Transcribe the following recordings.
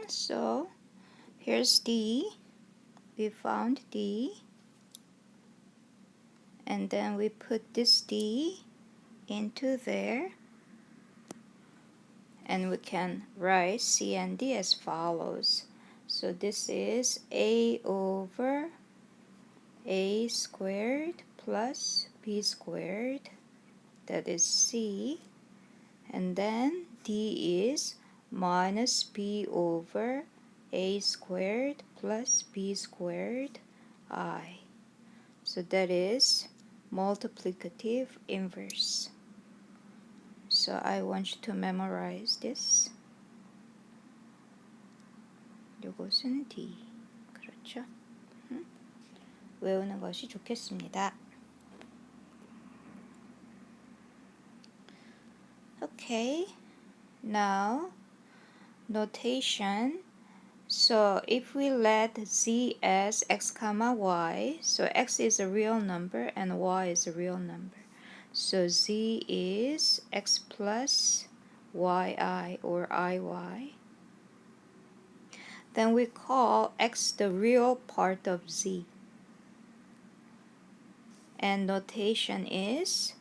So here's D. We found D. And then we put this D into there. And we can write C and D as follows. So this is A over A squared plus B squared. That is C. And then D is minus B over A squared plus B squared I. So that is multiplicative inverse. So I want you to memorize this. 이것은 D. 그렇죠? 외우는 것이 좋겠습니다. Okay. Now notation. So if we let z as x comma y, so x is a real number and y is a real number. So z is x plus yi or iy. Then we call x the real part of z. And notation is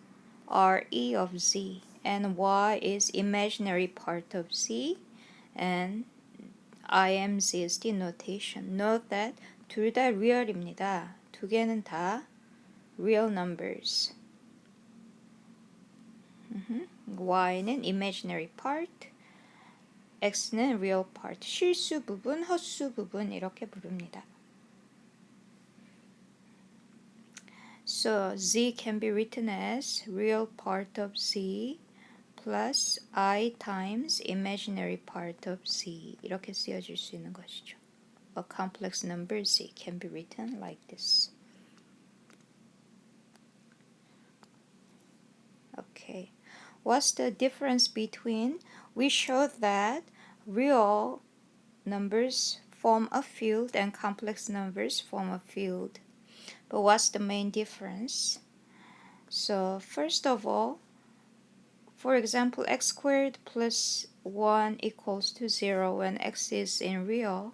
re of z. And y is imaginary part of z. And IMZ is the notation. Note that 둘 다 real입니다. 두 개는 다 real numbers. Y는 imaginary part, X는 real part. 실수 부분, 헛수 부분 이렇게 부릅니다. So Z can be written as real part of Z plus I times imaginary part of Z 이렇게 쓰여질 수 있는 것이죠. A complex number Z can be written like this. Okay. What's the difference between? We showed that real numbers form a field and complex numbers form a field. But what's the main difference? So first of all, for example, x squared plus 1 equals to 0 when x is in real.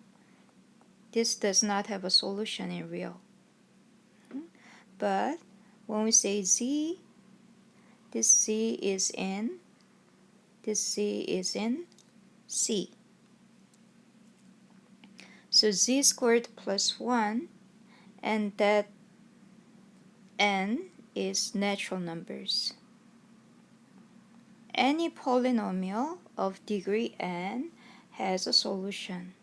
This does not have a solution in real. But when we say z, this z is in C. So z squared plus 1 and that n is natural numbers. Any polynomial of degree n has a solution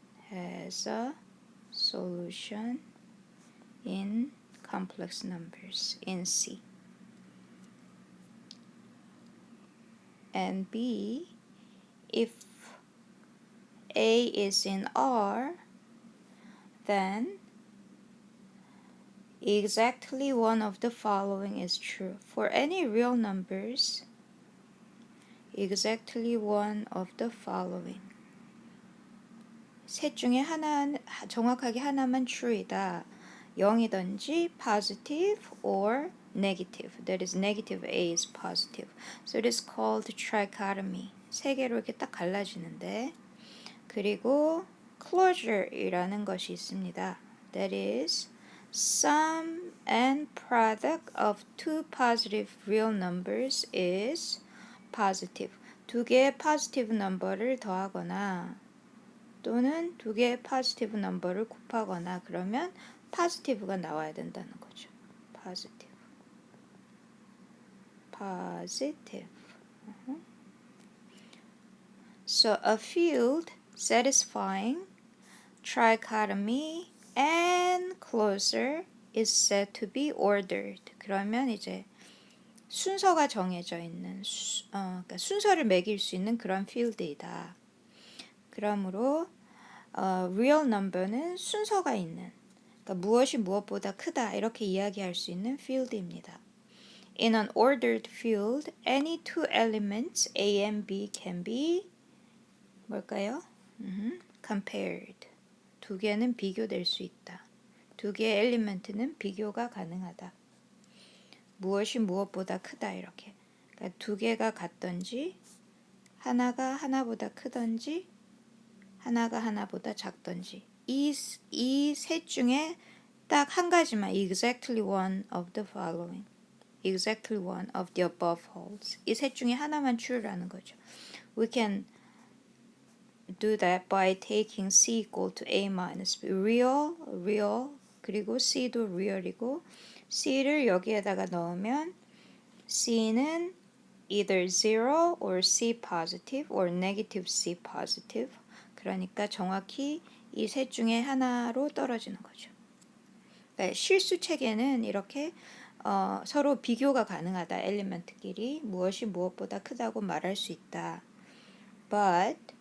in complex numbers in C. And B, if A is in R, then exactly one of the following is true. For any real numbers, exactly one of the following. 셋 중에 하나, 정확하게 하나만 true이다. 0이든지 positive or negative. That is negative A is positive. So it is called trichotomy. 세 개로 이렇게 딱 갈라지는데. 그리고 closure이라는 것이 있습니다. That is sum and product of two positive real numbers is positive. 두 개의 positive number를 더하거나 또는 두 개의 positive number를 곱하거나 그러면 positive가 나와야 된다는 거죠. positive. So a field satisfying trichotomy and closure is said to be ordered. 그러면 이제 순서가 정해져 있는 그러니까 순서를 매길 수 있는 그런 field이다. 그러므로 real number는 순서가 있는 그러니까 무엇이 무엇보다 크다 이렇게 이야기할 수 있는 field입니다. In an ordered field, any two elements A and B can be 뭘까요? compared. 두 개는 비교될 수 있다. 두 개의 엘리멘트는 비교가 가능하다. 무엇이 무엇보다 크다 이렇게. 그러니까 두 개가 같던지 하나가 하나보다 크던지 하나가 하나보다 작던지. 이 셋 중에 딱 한 가지만 exactly one of the following. exactly one of the above holds. 이 셋 중에 하나만 true라는 거죠. We can do that by taking C equal to A minus B. real, 그리고 C도 real이고 C를 여기에다가 넣으면 C는 either zero or C positive or negative C positive. 그러니까 정확히 이 셋 중에 하나로 떨어지는 거죠. 네, 실수 체계는 이렇게 서로 비교가 가능하다. 엘리먼트끼리 무엇이 무엇보다 크다고 말할 수 있다. But